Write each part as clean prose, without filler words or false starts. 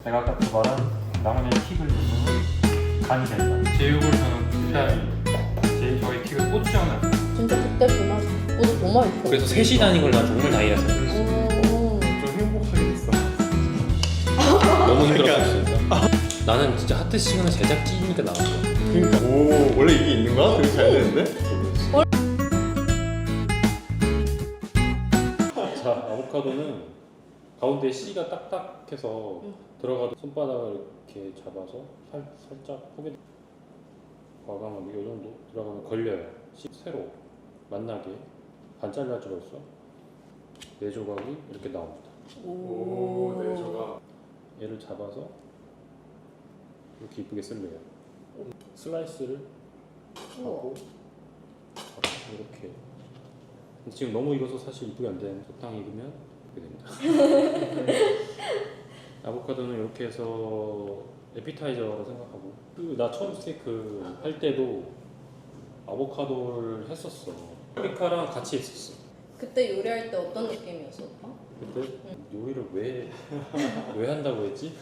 내가 아까 그 말한 나무의 킥을 누르면 간이 된다. 제육을 저는 일단 저희 킥을 고추장을 진짜 그때 그 맛보다 더 맛있어. 그래서 3시 다닌 걸 난 정말 다행이라서 음. 좀 행복하게 됐어. 너무 힘들었으니까. 나는 진짜 하트 시그널 제작진이니까 나왔어. 그러니까 오 원래 이게 있는 거야? 되게 잘 되는데? 자, 아보카도는 가운데 씨가 딱딱해서 들어가도 손바닥을 이렇게 잡아서 살짝 포개 과감하게 이 정도 들어가면 걸려요. 씨 세로 만나게 반 잘라져 벌써 네 조각이 이렇게 나옵니다. 오, 네, 저가 얘를 잡아서 이렇게 이쁘게 쓸래요. 슬라이스를 하고 이렇게. 근데 지금 너무 익어서 사실 이쁘게 안 되는데 적당히 익으면 이렇게 됩니다. 아보카도는 이렇게 해서 에피타이저로 생각하고 나 처음 스테이크 할 때도 아보카도를 했었어. 파프리카랑 같이 했었어. 그때 요리할 때 어떤 느낌이었어, 오빠? 그때 요리를 왜 한다고 했지?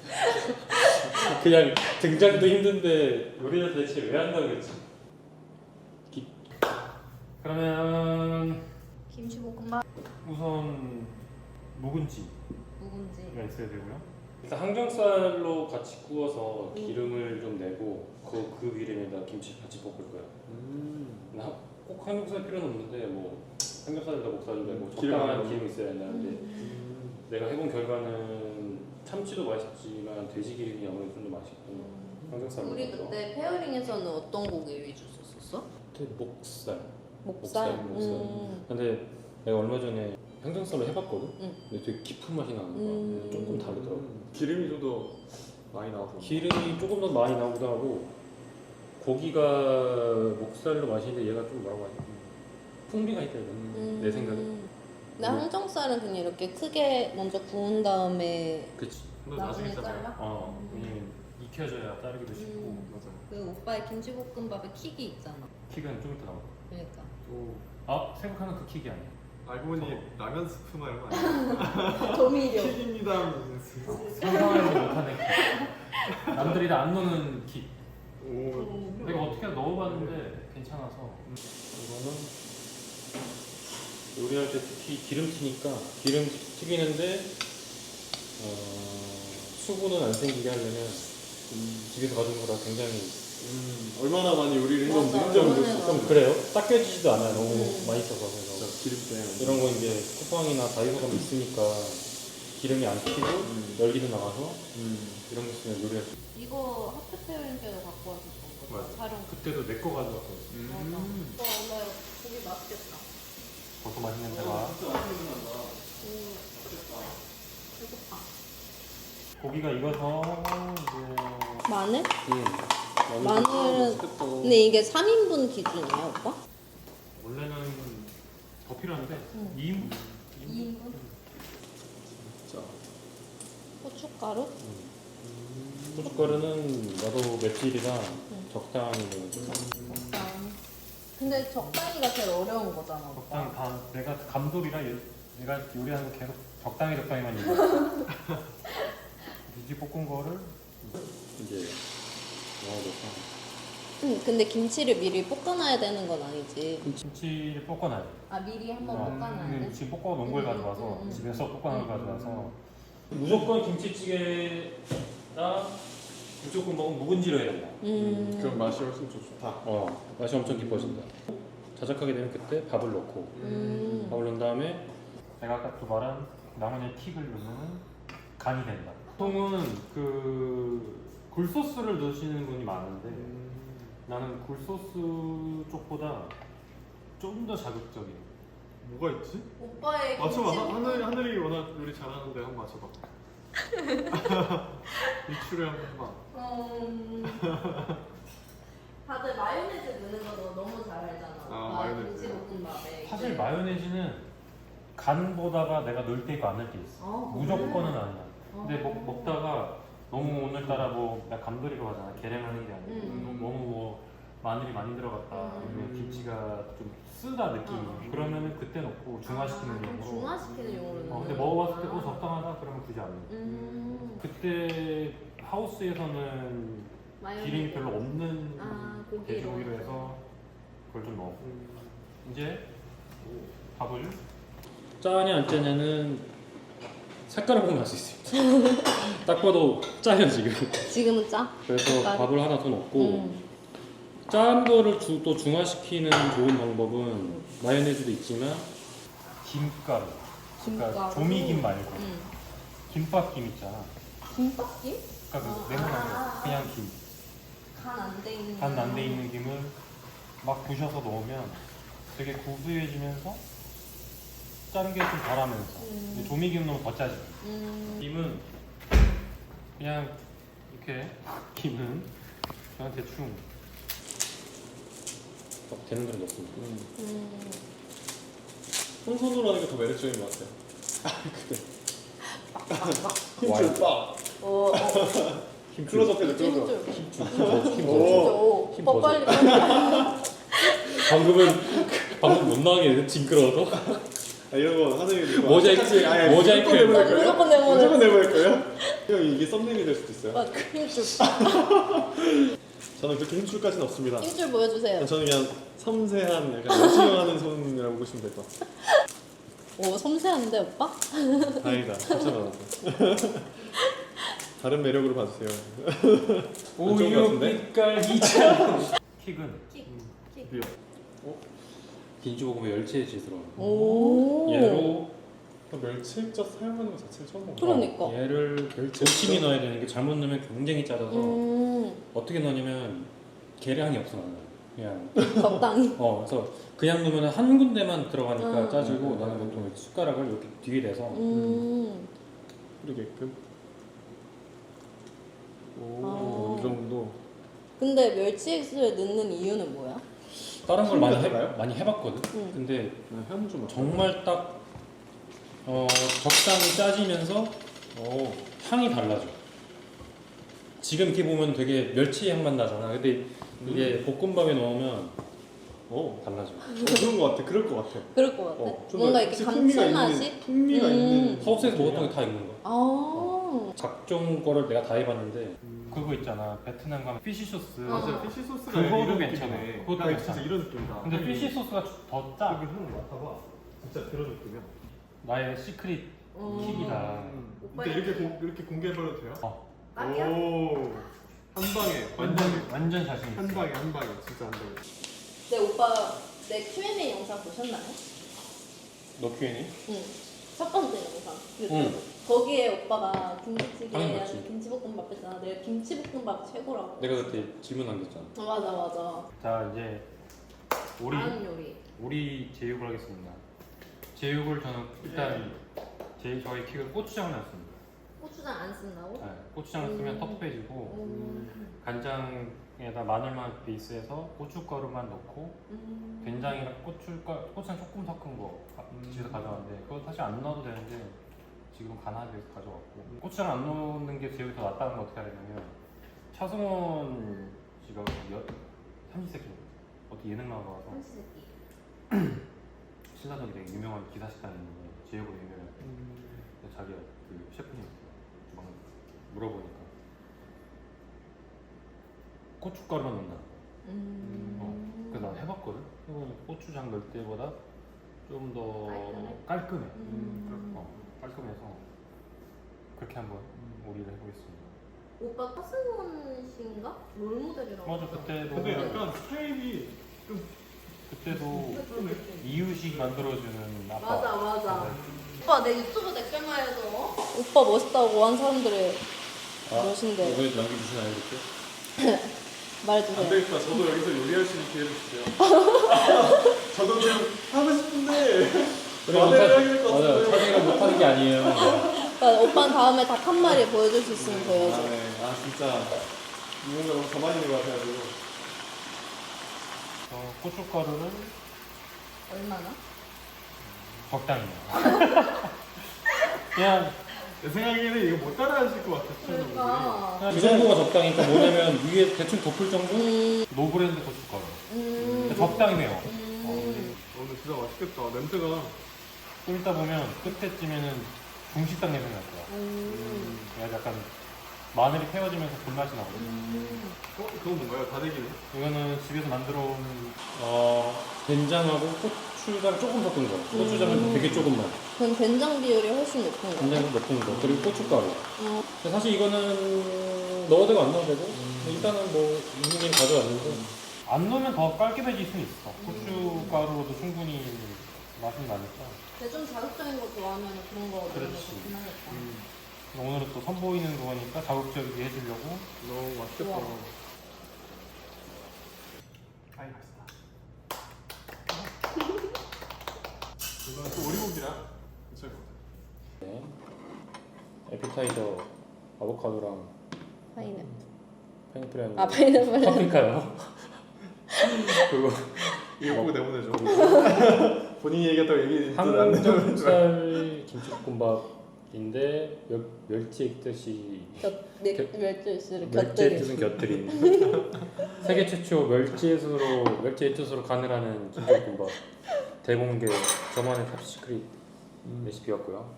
그냥 등장도 힘든데 요리를 대체 왜 한다고 했지? 그러면 김치볶음밥 우선 묵은지가 묵은지. 있어야 되고요. 일단 항정살로 같이 구워서 기름을 좀 내고 그 기름에다 김치 같이 볶을 거야. 나 꼭 항정살 필요는 없는데 뭐 삼겹살에다 목살도 되고 적당한 기름이 있어야 된다는데 내가 해본 결과는 참치도 맛있지만 돼지 기름이 아무래도 좀 더 맛있고 항정살로 우리 먹어서. 그때 페어링에서는 어떤 고기 위주 썼었어? 그때 목살. 목살. 근데 내가 얼마 전에 항정살로 해봤거든? 응. 근데 되게 깊은 맛이 나는 거야. 조금 다르더라고. 기름이 좀 더 많이 나와서 기름이 조금 더 많이 나오기도 하고 고기가 목살로 맛있는데 얘가 좀 뭐라고 하지? 풍미가 있다 이거 내 생각에. 나 항정살은 그냥 이렇게 크게 먼저 구운 다음에 그치. 나중에 잘라? 왜냐면 익혀져야 자르기도 쉽고. 맞아. 그 오빠의 김치볶음밥에 킥이 있잖아. 킥은 좀 이따 나올 거야. 그러니까. 또 생각하는 그 킥이 아니야. 알고 보니 라면 스프나 이런 거 아니야? 조미료. 킥입니다. 상상하지 못하는 킥. 남들이 다 안 넣는 킥. 오. 내가 어떻게 넣어봤는데 괜찮아서. 이거는 요리할 때 특히 기름튀니까 기름 튀기는데 수분은 안 생기게 하려면 집에서 가져온 거라 굉장히 얼마나 많이 요리를 맞아. 했는지 얼마나 좀 그래요. 닦여지지도 않아요. 너무 맛있어서. 진짜 그래서 기름 때문에 이런 거 이제 쿠팡이나 다이소 가면 있으니까 기름이 안 튀고 열기도 나가서 이런 거 쓰면 요리할 수 있어요. 이거 하트 페어링 때도 갖고 왔었던 거. 맞아. 촬영. 그때도 내 거 가져왔어. 맞아. 원래 고기 맛있겠다. 벌써 맛있는 데가. 배고파. 고기가 익어서 이제 마늘? 마늘은 마늘은 근데 이게 3인분 기준이야, 오빠? 원래는 더 필요한데 2인분? 2인분? 자, 고춧가루? 고춧가루는 나도 맵찔이라 적당히 넣어줘. 근데 적당히가 제일 어려운 거잖아, 오빠. 적당 다 내가 감돌이라 내가 요리하는 거 계속 적당히만 얘기해. 돼지 볶은 거를 이제 넣어줘서 근데 김치를 미리 볶아놔야 되는 건 아니지. 김치를 볶아놔요. 아, 미리 한번 볶아놔야 돼? 지금 볶아놓은 걸 가져와서 집에서 볶아놓은 걸 가져와서 무조건 김치찌개나 무조건 먹으면 묵은지로 해야 된다. 그럼 맛이 훨씬 좋다. 맛이 엄청 깊어진다. 자작하게 되면 그때 밥을 넣고 밥을 넣은 다음에 내가 아까 또 말한 나무의 킥을 넣으면 간이 된다. 보통은 그 굴소스를 넣으시는 분이 많은데 나는 굴소스 쪽보다 좀 더 자극적인. 뭐가 있지? 오빠의 맞춰봐. 김치 하늘이 워낙 요리 잘하는데 한번 맞춰봐. 유추를 한번 해봐. 다들 마요네즈 넣는 거 너 너무 잘 알잖아. 아, 오빠 마요네즈. 김치볶음밥에. 사실 마요네즈는 간보다가 내가 넣을 때 있고 안 넣을 때 있어. 무조건은 아니야. 근데 먹다가 너무 오늘따라 뭐 나 감돌이로 하잖아. 계량하는 게 아니고 너무 뭐 마늘이 많이 들어갔다 아니면 김치가 좀 쓰다 느낌이 그러면은 그때 넣고 중화시키는 그럼 용으로 중화시키는 용으로. 근데 먹어봤을 때 적당하다 그러면 굳이 안 넣어 그때 하우스에서는 기름이 별로 없는 고기로. 돼지고기로 해서 그걸 좀 넣었고 이제 밥을 짜냐 안 짜냐는 색깔을 보면 알 수 있습니다. 딱 봐도 짜요 지금. 지금은 짜? 그래서 색깔? 밥을 하나 더 넣고 짠 거를 또 중화시키는 좋은 방법은 마요네즈도 있지만 김가루 그러니까 김가루. 조미김 말고 응. 김밥김 있잖아 김밥김? 그러니까 그 네모난 거 그냥 김 간 안 돼 있는. 간 안 돼 있는 김을 막 부셔서 넣으면 되게 구수해지면서 짜는 게 좀 덜하면서 근데 조미김 넣으면 더 짜지 김은 그냥 이렇게 김은 그냥 대충 딱 되는 대로 넣습니다. 손손으로 하는 게 더 매력적인 것 같아요. 와요. 힘줄 빡. 어, 클로즈업 해줘, 힘줄. 클로즈업. 힘 오, 힘 오빠 더 빨리. 방금 못 나가게 징그러워서 이런 거 하는 거. 모자이크 무조건 내보내. 무조건 내보낼 거예요? 형 이게 썸네일이 될 수도 있어요. 맞아, 힘줄. 저는 그렇게 힘줄까지는 없습니다. 힘줄 보여주세요. 저는 그냥 섬세한 약간 내시경하는 손이라고 보시면 될 것 같아요. 오, 섬세한데 오빠? 다행이다. 깜짝 놀랐어. 다른 매력으로 봐주세요. 우유 같은데? 빛깔 2차 킥은 킥. 드디어. 김치볶음에 멸치액이 들어가요. 오. 얘로 멸치 액젓 사용하는 것 자체를 처음 먹어요. 그러니까. 얘를 열심히 넣어야 되는 게 잘못 넣으면 굉장히 짜져서 어떻게 넣냐면 계량이 없어 나는 그냥 적당히. 그래서 그냥 넣으면 한 군데만 들어가니까 짜지고 음. 나는 보통 이렇게 숟가락을 이렇게 뒤에 대서 뿌리게끔. 아. 이 정도. 근데 멸치 액수를 넣는 이유는 뭐야? 다른 걸 많이 달라요? 많이 해봤거든. 응. 근데 향 좀. 정말 딱 적당히 짜지면서 향이 달라져. 지금 이렇게 보면 되게 멸치 향만 나잖아. 근데 이게 볶음밥에 넣으면 달라져. 그런 것 같아. 그럴 것 같아. 그럴 것 같아. 좀 뭔가 더 이렇게 풍미가 감칠맛이? 있는, 풍미가 있는. 하우스에서 먹었던 게 다 있는 거야. 아. 각종 거를 내가 다 해봤는데 그거 있잖아 베트남 가면 피시 소스 맞아요. 피시 소스가 그거도 이런 괜찮아. 느낌이네. 그것도 아, 괜찮아. 진짜 이런 느낌이다. 근데 피시 소스가 더 짜. 여기 한번 맡아봐. 진짜 그런 느낌이야. 나의 시크릿 킥이다. 근데 이렇게 공개해버려도 돼요? 딱이야? 오. 한 방에. 완전 자신 있어. 한 방에 진짜 한 방에. 네, 오빠 내 Q&A 영상 보셨나요? 너 Q&A? 응. 첫 번째 영상. 응. 거기에 오빠가 김치찌개, 당연히 맞지. 김치볶음밥 했잖아. 내가 김치볶음밥 최고라고. 내가 그때 질문 남겼잖아. 맞아. 자 이제 다음 요리. 우리 제육을 하겠습니다. 제육을 저는 일단 저희 킥은 고추장을 넣습니다. 고추장 안 쓴다고? 네, 고추장을 쓰면 텁텁해지고 간장에다 마늘만 베이스해서 고춧가루만 넣고 된장이랑 고추장 조금 섞은 거 집에서 가져왔는데 그거 사실 안 넣어도 되는데 지금 간하게 가져왔고 고추장 안 넣는 게 제육이 더 낫다는 걸 어떻게 알았냐면 차승원 씨가 삼시세끼 어떻게 예능 나와서 삼시세끼. 신라동에 되게 유명한 기사식당이 있는데 제육으로 유명해요. 근데 자기가 그 셰프님 막 물어보니까 고춧가루만 넣는다. 그래서 난 해봤거든. 이거는 고추장 넣을 때보다 좀 더 깔끔해. 깔끔해서 그렇게 한번 요리를 해보겠습니다. 오빠 차승원 씨인가? 롤모델이라고. 맞아 그때도 근데 약간 스타일이 그때도 이유식 만들어주는 아빠. 맞아. 오빠 내 유튜브 댓글만 해도 오빠 멋있다고 한 사람들의 멋인데 이번에 남겨주시나요 이렇게? 안 말해주세요. 되겠다. 저도 여기서 요리할 수 있는 기회를 주세요. 저도 좀 하고 싶은데 말을 해야 될 것 맞아. 같은데. 자기가 못하는 게 아니에요. 그러니까 오빠는 다음에 닭 한 마리 보여줄 수 있으면 보여줘. 아 진짜 뭔가 너무 가만히 있는 것 같아가지고. 고춧가루는 얼마나? 적당히. 그냥 내 생각에는 이거 못 따라하실 것 같아. 그러니까 그 정도가 적당히니까 뭐냐면 위에 대충 덮을 정도? 노브랜드 고춧가루. 적당히 매워. 오늘 진짜 맛있겠다. 냄새가. 좀 있다 보면 끝에쯤에는 중식당 냄새 날 거야. 그래서 약간 마늘이 태워지면서 불맛이 나거든. 그건 뭔가요? 다대기는? 이거는 집에서 만들어 온 된장하고 고추장 조금 섞은 거. 고추장은 되게 조금만. 그럼 된장 비율이 훨씬 높은 거. 된장 넣은 거. 그리고 고춧가루. 근데 사실 이거는 넣어도 되고 안 넣어도 되고. 일단은 뭐 이모님 가져왔는데. 안 넣으면 더 깔끔해질 수는 있어. 고춧가루로도 충분히 맛은 나니까. 근데 좀 자극적인 거 좋아하면 그런 거 넣으면 그렇지. 좋긴 하겠다. 오늘은 또 선보이는 거니까 자극적이게 해주려고. 너무 맛있겠다. 우와. 아이 맛있다. 이거는 또 오리고기랑 괜찮을 것 같아. 네. 에피타이저 아보카도랑 파인애플. 파인애플이랑 아 파인애플. 파프리카요. 그리고 이거 꼭 내보내줘. 본인이 얘기했다고 얘기 항정살 김치볶음밥인데 멸치 액젓이 멸치 액젓을 멸치 곁들인. 액젓은 곁들인 세계 최초 멸치 액젓으로 간을 하는 김치볶음밥 대공개 저만의 탑시크릿 레시피였고요.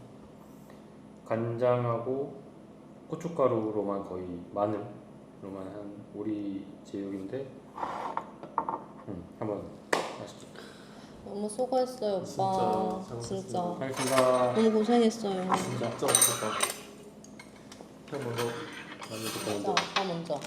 간장하고 고춧가루로만 거의 마늘로만 한 오리 제육인데 한번 맛있죠. 너무 수고했어요 오빠. 진짜 잘 진짜. 알겠습니다. 너무 고생했어요. 진짜 맛있겠다. 그냥 먼저 자 아빠 먼저.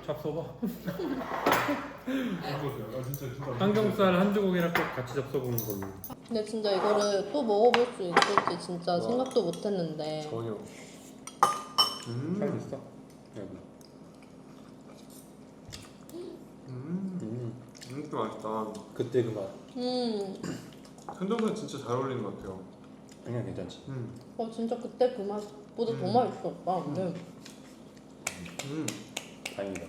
잡숴봐. 아 진짜 항정살 한 조각이랑 꼭 같이 잡숴보는 걸로. 근데 진짜 이거를 또 먹어볼 수 있을지 진짜 생각도 못했는데. 전혀. 잘 됐어? 진짜 맛있다. 그때 그 맛. 한정살 진짜 잘 어울리는 것 같아요. 그냥 괜찮지. 진짜 그때 그 맛보다 더 맛있어 오빠. 다행이다.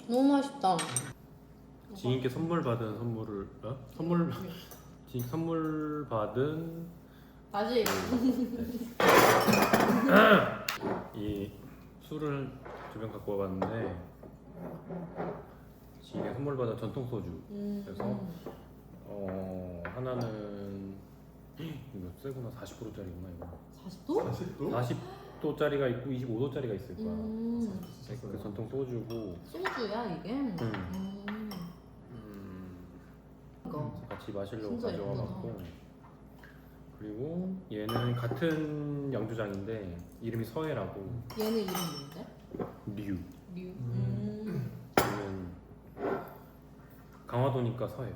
너무 맛있다. 지인께 선물 받은 선물을 지인 선물 받은 아직 이 술을 두 병 갖고 와봤는데 지인이 선물 받은 전통 소주. 그래서 하나는 이거 세구나 40도짜리구나 이거. 40도? 40도? 40도짜리가 있고 25도짜리가 있을 거야. 그 전통 소주고. 소주야 이게? 이거 그래서 같이 마시려고 진짜 가져와갖고. 그리고 얘는 같은 양조장인데 이름이 서해라고. 얘는 이름 뭔데? 류. 류. 얘는 강화도니까 서해.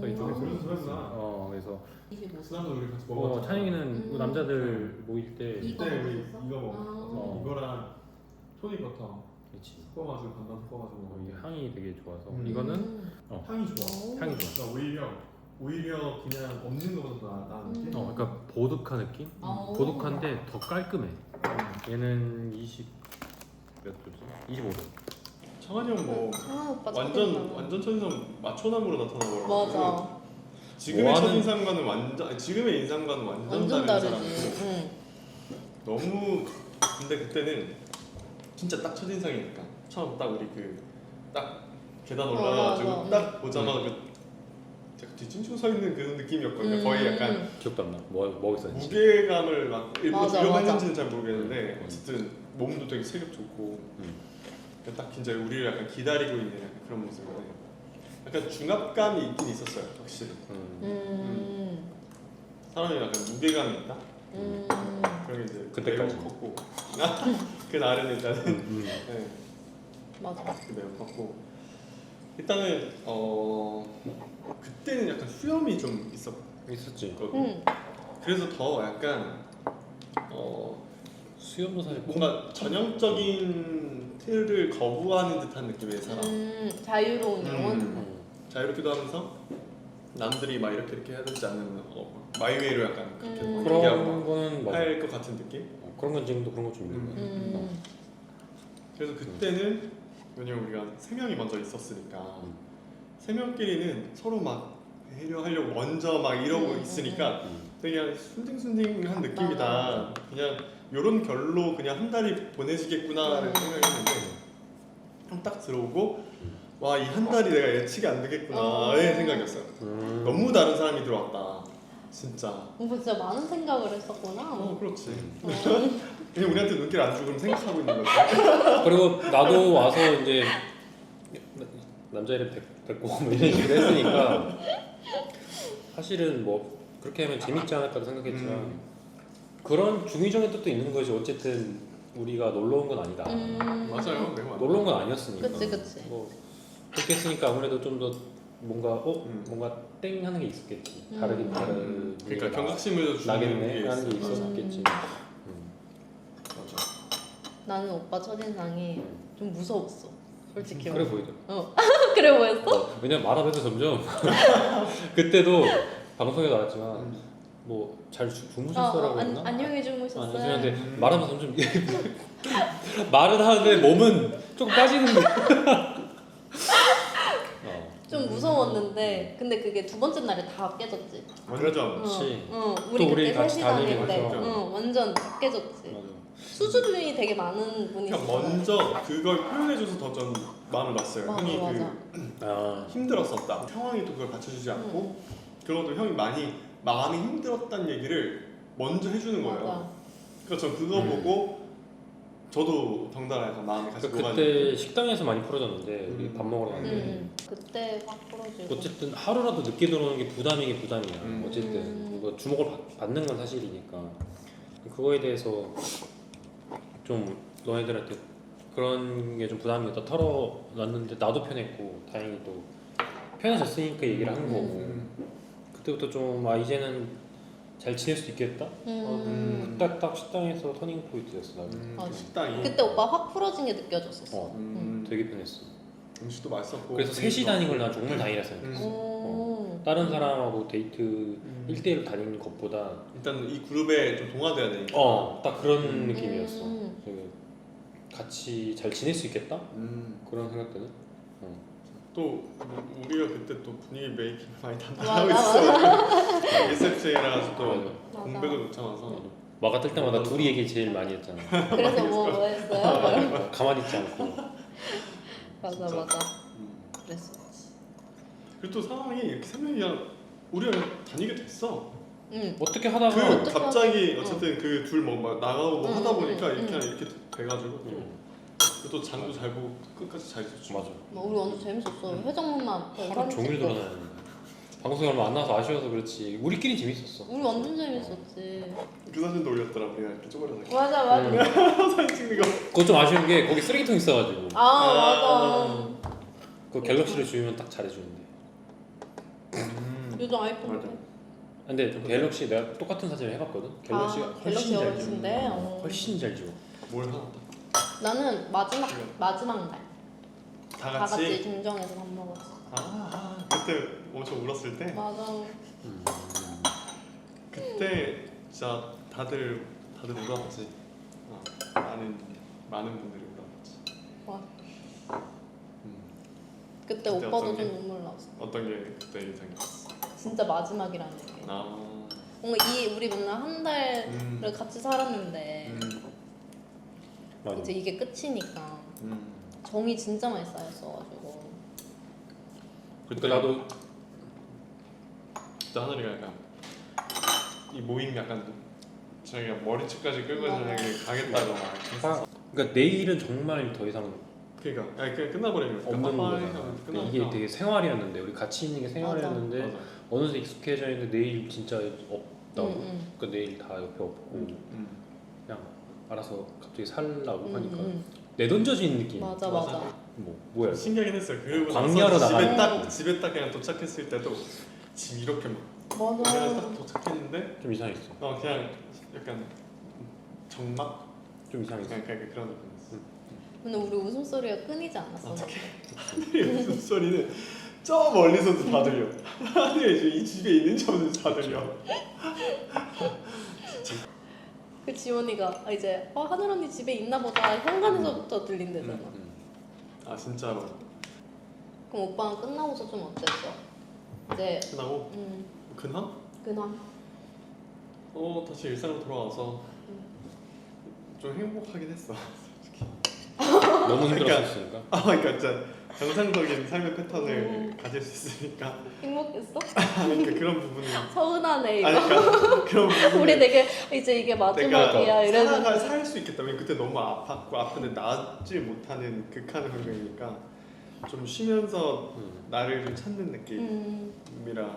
서해 쪽에서. 그렇구나. 그래서 25도. 수남도 우리 같이 먹었잖아. 찬영이는 남자들 모일 때. 이거 그때 우리 먹었어? 이거 먹었어. 이거랑 토닉버터 그렇지. 섞어가지고 반반 섞어가지고 이게 먹었는데 향이 되게 좋아서 이거는 향이 좋아. 향이 좋아. 그러니까 오히려 그냥 없는 거보다 더 나은 느낌? 그러니까 보드카 느낌? 보드카인데 더 깔끔해. 얘는 20 몇 도지? 25도. 청한이 형 뭐 창환 오빠 완전 첫인상 마초남으로 나타나더라고. 맞아. 지금의 뭐하는- 첫인상과는 완전 지금의 인상과는 완전 다른 다르지. 사람. 너무 근데 그때는 진짜 딱 첫인상이니까 처음 딱 우리 그 딱 계단 올라가가지고 맞아. 딱 보자마자 그 약간 뒤짐지고 서 있는 그런 느낌이었거든요. 거의 약간 기억도 안 나. 뭐 있었는지. 무게감을 막 일부러 맞아, 주려고 맞아. 했는지는 잘 모르겠는데 어쨌든 몸도 되게 체격 좋고 딱 진짜 우리를 약간 기다리고 있는 약간 그런 모습인데 약간 중압감이 있긴 있었어요. 확실히 사람이 약간 무게감이 있다. 그런 게 이제 그때까지. 매우 컸고 그 날은 일단은 네, 맞아. 매우 컸고 일단은 그때는 약간 수염이 좀 있었지. 그래서 더 약간 수염도 사실 뭔가 전형적인 틀을 거부하는 듯한 느낌의 사람. 자유로운 영혼. 자유롭기도 하면서 남들이 막 이렇게 해야 되지 않는 마이웨이로 약간 그렇게 그런 거는 맞아. 할 것 같은 느낌. 그런 건 지금도 그런 거 좀 있는 거 같아. 그래서 그때는 왜냐면 우리가 3명이 먼저 있었으니까 3명끼리는 서로 막 배려하려고 먼저 막 이러고 있으니까 되게 그냥 순딩순딩한 느낌이다. 맞아. 그냥 요런 결로 그냥 한 달이 보내지겠구나라는 생각했는데 형 딱 들어오고 와 이 한 달이 내가 예측이 안 되겠구나의 생각이었어요. 너무 다른 사람이 들어왔다. 진짜. 오빠 진짜 많은 생각을 했었구나. 그렇지. 어. 그냥 우리한테 눈길 안 주고 그럼 생각하고 있는 거지. 그리고 나도 와서 이제 남자 이름 데리고 뭐 이런 식으로 했으니까 사실은 뭐 그렇게 하면 재밌지 않을까도 생각했지만 그런 중의적인 뜻도 있는 거지. 어쨌든 우리가 놀러 온 건 아니다. 맞아요. 매우 놀러 온 건 아니었으니까. 그치. 뭐 그렇게 했으니까 아무래도 좀 더 뭔가 뭔가 땡 하는 게 있었겠지. 다르긴 다른. 그러니까 경각심을 주는 나겠네 게 하는 게 있어. 있었겠지. 맞아. 나는 오빠 첫인상이 좀 무서웠어. 솔직히. 그래 보이죠. 그래 보였어? 왜냐면 말하면서 점점 그때도 방송에 나왔지만 뭐 잘 주무셨어라고 했나? 안녕히 주무셨어요. 근데 말하면서 점점 말은 하는데 몸은 조금 빠지는 거. 좀 무서웠는데 근데 그게 두 번째 날에 다 깨졌지. 완전. 그렇지. 우리 또 우리 그때 같이 셋이 다닐 때 다니면서. 완전 다 깨졌지. 맞아. 수줍음이 되게 많은 분이 그러니까 있어. 먼저 그걸 표현해줘서 더 전 마음을 놨어요. 맞아, 형이 맞아. 아, 힘들었었다. 상황이 또 그걸 받쳐주지 않고 그것도 형이 많이 마음이 힘들었다는 얘기를 먼저 해주는 거예요. 맞아. 그래서 전 그거 보고 저도 덩달아 약간 마음이 같이 그때 녹아지고. 식당에서 많이 풀어졌는데 우리 밥 먹으러 갔는데 그때 확 풀어지고. 어쨌든 하루라도 늦게 들어오는 게 부담이긴 부담이야. 어쨌든 그거 주목을 받는 건 사실이니까 그거에 대해서 좀 너네들한테 그런 게 좀 부담이었다 털어놨는데 나도 편했고 다행히 또 편해졌으니까 얘기를 한 거고 그때부터 좀 이제는 잘 지낼 수 있겠다? 딱 식당에서 터닝 포인트였어 나는. 맞아. 식당이 그때 오빠 확 풀어진 게 느껴졌었어. 되게 편했어. 음식도 맛있었고. 그래서 셋이 다니는 걸 난 정말 다행이라 생각했어. 오. 다른 사람하고 데이트 1대1로 다니는 것보다 일단 이 그룹에 좀 동화돼야 되니까. 딱 그런 느낌이었어. 되게 같이 잘 지낼 수 있겠다? 그런 생각들은. 또 우리가 그때 또 분위기 메이킹 많이 맞아, 담당하고 있어. SFJ라서 또 맞아. 공백을 못 참아서. 마가 뜰 때마다 둘이 얘기 제일 많이 했잖아. 그래서 뭐 했어요? 가만히 있지 않고. 맞아 진짜. 맞아. 그랬었지. 그리고 또 상황이 이렇게 세 명이 그냥 우리가 그냥 다니게 됐어. 어떻게 하다가 그 어떻게 갑자기 어쨌든 그 둘 뭐 나가고 뭐 하다 보니까 이렇게 이렇게 돼가지고 또 장도 잘 보고 끝까지 잘 있었죠. 맞아. 뭐 우리 완전 재밌었어. 회전문만 하루 종일 돌아다녔는데 방송에 얼마 안 나와서 아쉬워서 그렇지 우리끼리 재밌었어. 우리 완전 재밌었지. 그 사진도 올렸더라 우리가 이렇게 쪼그려서 맞아. 사진 찍는 거. 그거 좀 아쉬운 게 거기 쓰레기통 있어가지고 맞아. 그 갤럭시를 주면 딱 잘해주는데. 요즘 아이폰. 맞아. 근데 갤럭시 내가 똑같은 사진을 해봤거든. 갤럭시가 훨씬 갤럭시 잘 지워. 어르신데. 훨씬 잘 지워. 뭘 하나? 나는 마지막 날. 다 다 같이 같이. 중정에서 밥 먹었어. 그때 엄청 울었을 때. 맞아. 그때 진짜 다들 울었지. 많은 분들이 울었지. 맞아. 그때 그때 오빠도 어떤 게? 좀 눈물 났어. 어떤 게 그때 인상이었어? 진짜 마지막이라는 얘기. 뭔가 우리 맨날 한 달을 같이 살았는데 맞아. 이제 이게 끝이니까 정이 진짜 많이 쌓였어가지고. 그때 나도 진짜 하늘이가 약간 이 모임 약간 자기가 머리채까지 끌고 자기 가겠다고 막. 그러니까 내일은 정말 더 이상 그러니까 아니, 그냥 끝나버리면 없는 빠빠이 거잖아. 하면 근데 끝나니까. 이게 되게 생활이었는데 우리 같이 있는 게 생활이었는데 맞아. 어느새 익숙해져 있는데 내일 진짜 없다고. 그러니까 내일 다 옆에 없고 그냥 알아서 갑자기 살라고 하니까 내던져진 느낌. 맞아. 뭐야? 신기하긴 했어요. 그리고 광야로 나서 나가는 집에 딱 그냥 도착했을 때도 집 이렇게 막 맞아. 그냥 딱 도착했는데 좀 이상했어. 그냥 약간 정막 좀 이상했어. 그냥 그런 느낌이었어. 근데 우리 웃음소리가 끊이지 않았어. 하늘의 웃음소리는 저 멀리서도 다 들려. 하늘이 이 집에 있는지 없는지 다 들려. 그 지원이가 이제 하늘 언니 집에 있나 보다 현관에서부터 들린대잖아. 아 진짜로. 그럼 오빠는 끝나고서 좀 어땠어? 이제 끝나고 근황? 근황? 다시 일상으로 돌아와서 좀 행복하긴 했어. 너무 힘들었으니까. 그러니까 진짜 정상적인 삶의 패턴을 가질 수 있으니까. 행복했어? 그러니까 그런 부분이. 서운하네 이거. 그러니까 그런 부분이. 우리 되게 이제 이게 마지막이야 이랬는데. 살 수 있겠다. 왜냐면 그때 너무 아팠고 아픈데 낫지 못하는 극한의 환경이니까 좀 쉬면서 나를 좀 찾는 느낌이라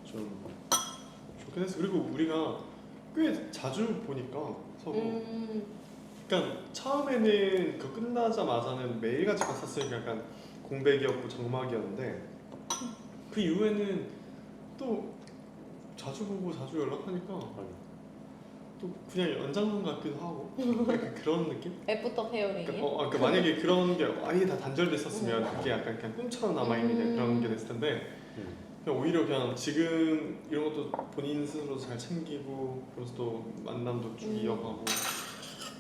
좀 좋긴 했어. 그리고 우리가 꽤 자주 보니까 서로. 그러니까 처음에는 그 끝나자마자는 매일같이 봤었으니까 약간 공백이었고 적막이었는데 그 이후에는 또 자주 보고 자주 연락하니까 또 그냥 연장선 같기도 하고 그런 느낌? 애프터 페어링이야? 그러니까 만약에 그런 게 아예 다 단절됐었으면 그게 약간 그냥 꿈처럼 남아있는 그런 게 됐을 텐데 그냥 오히려 그냥 지금 이런 것도 본인 스스로 잘 챙기고 그래서 또 만남도 쭉 이어가고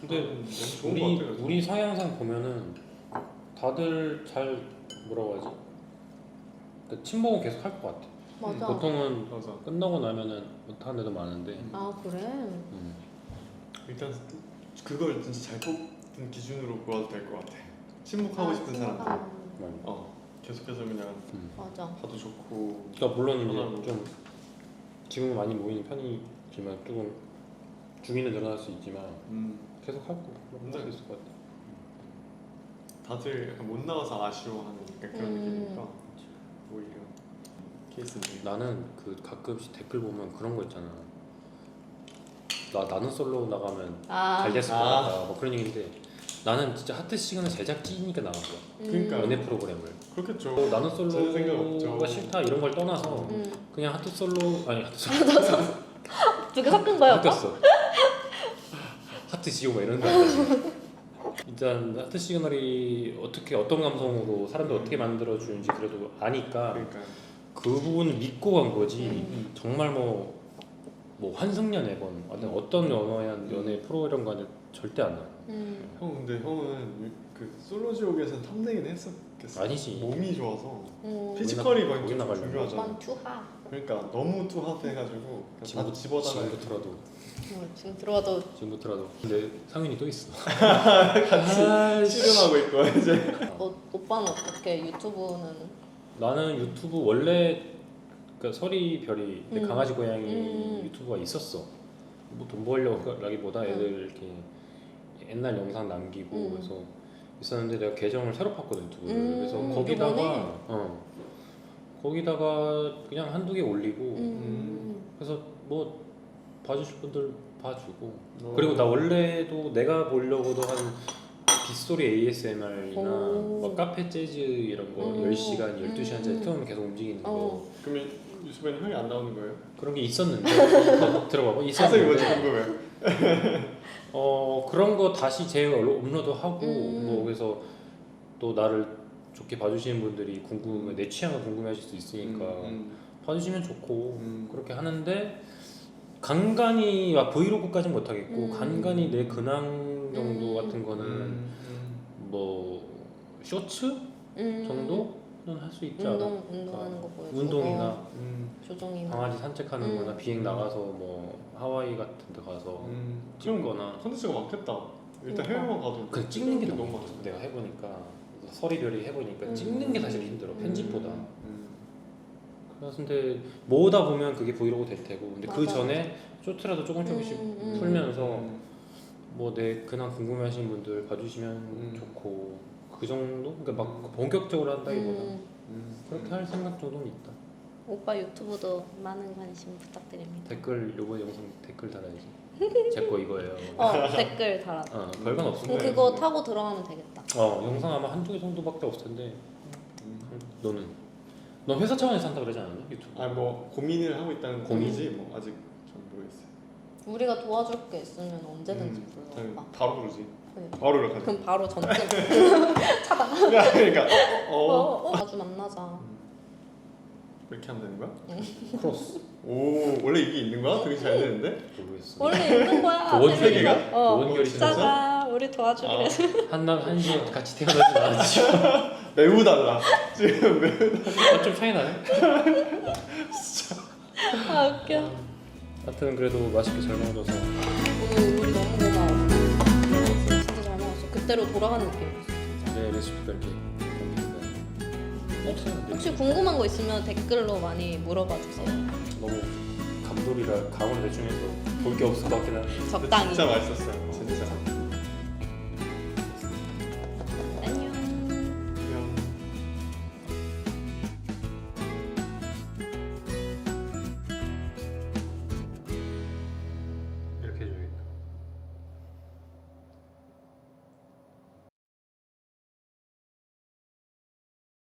근데 너무 좋은 것 같아요. 우리 성향상 보면은 다들 잘 뭐라고 하지? 그러니까 친목은 계속 할 것 같아. 맞아. 보통은 맞아. 끝나고 나면은 못하는 애도 많은데. 아 그래? 일단 그걸 진짜 잘 뽑는 기준으로 보아도 될 것 같아. 침묵하고 싶은 사람들. 계속해서 그냥 맞아. 봐도 좋고. 그러니까 물론 편하고. 이제 좀 지금은 많이 모이는 편이지만 조금 주기는 늘어날 수 있지만 계속 하고 그럴 수 있을 것 같아. 다들 약간 못 나와서 아쉬워하는 약간 그런 느낌이니까 오히려 케이스인데. 나는 그 가끔씩 댓글 보면 그런 거 있잖아. 나는 솔로 나가면 잘 됐을 것 같다. 뭐 그런 얘기인데 나는 진짜 하트 시간을 제작진이니까 나간 거야. 그러니까 연애 프로그램을. 그렇겠죠. 나는 저는 생각 없죠. 솔로가 싫다 이런 걸 떠나서 그냥 하트 솔로 하트 두 개 섞은 거야 오빠? 섞였어. 하트 지오 막 이런 거 아니야. 일단 하트 시그널이 어떤 감성으로 사람들 어떻게 만들어 주는지 그래도 아니까 그러니까. 그 부분을 믿고 간 거지. 정말 뭐 환승연애건 어떤 연애 프로그램과는 절대 안 나. 형 근데 형은 그 솔로지옥에서는 탐내긴 했었겠어. 아니지. 몸이 좋아서 피지컬이 거의 거기 좀 나가려고. 중요하잖아. 오빠는 투하. 그러니까 너무 투핫해가지고 다 집어다가 지금부터라도 지금 들어와도 근데 상윤이 또 있어. 같이 씨름하고 있고 이제. 오빠는 어떻게 유튜브는? 나는 유튜브 원래 그러니까 서리 별이 내 강아지 고양이 유튜브가 있었어. 뭐 돈 벌려라기보다 애들 이렇게 옛날 영상 남기고 그래서 있었는데 내가 계정을 새로 팠거든 유튜브를. 그래서 거기다가 그냥 한두 개 올리고 그래서 뭐 봐주실 분들 봐주고 그리고 나 원래도 내가 보려고도 한 빗소리 ASMR이나 막 카페 재즈 이런 거 10시간, 12시간짜리 틀으면 계속 움직이는 거 그러면 유튜브에는 형이 안 나오는 거예요? 그런 게 있었는데 들어봐봐 자세히 뭔지 있었는데 궁금해. 그런 거 다시 재업로드하고 뭐 그래서 또 나를 좋게 봐주시는 분들이 내 취향을 궁금해하실 수 있으니까 봐주시면 좋고 그렇게 하는데 간간히 막 브이로그까지는 못하겠고 간간히 내 근황 정도 같은 거는 뭐 쇼츠 정도는 할 수 있지 않을까. 운동하는 거 보여주고 운동이나 조종이나 강아지 산책하는 거나 비행 나가서 뭐 하와이 같은 데 가서 찍거나 컨텐츠가 많겠다. 일단 그러니까. 해외만 가도 그 찍는 게 너무 너무 많아. 내가 해보니까 서리별이 해보니까 찍는 게 사실 힘들어 편집보다. 그래서 근데 모으다 보면 그게 브이로그 될 테고 근데 그 맞아. 전에 쇼트라도 조금씩 풀면서 뭐 내 근황 궁금해하시는 분들 봐주시면 좋고 그 정도? 그러니까 막 본격적으로 한다기보다 그렇게 할 생각 정도는 있다. 오빠 유튜브도 많은 관심 부탁드립니다. 댓글 요번 영상 댓글 달아야지. 제 거 이거예요. 댓글 달아. 별건 없으면 그럼 그거 타고 들어가면 되겠다. 영상 아마 한두 개 정도밖에 없을 텐데 넌 회사 차원에서 한다 그러지 않았냐 유튜브? 뭐 고민을 하고 있다는 고민이지 뭐 아직 전 모르겠어요. 우리가 도와줄 게 있으면 언제든지 불러 오빠. 바로 부르지. 그래. 바로 연락하지. 그럼 바로 전등 차단. 그러니까 자주 만나자. 이렇게 하면 되는 거야? 크로스. 오 원래 이게 있는 거야? 되게 잘 되는데? 모르겠어. 원래 있는 거야. 도원 재미가. 세계가? 도원결이 진짜? 짜자. 우리 도와주기로 아. 해서. 한시 같이 태어나지 않았지. 매우 달라. 지금 매우 좀 차이 나네. 아 웃겨. 하여튼 그래도 맛있게 잘 먹어줘서 오늘 우리 너무 고마워. 진짜 잘 먹었어. 그때로 돌아가는 느낌이었어. 내 레시피가 이렇게 없어요. 혹시 궁금한 거 있으면 댓글로 많이 물어봐 주세요. 너무 감돌이라 감을 대충 해서 볼 게 없을 것 같긴 한데 적당히. 진짜 맛있었어요. 진짜.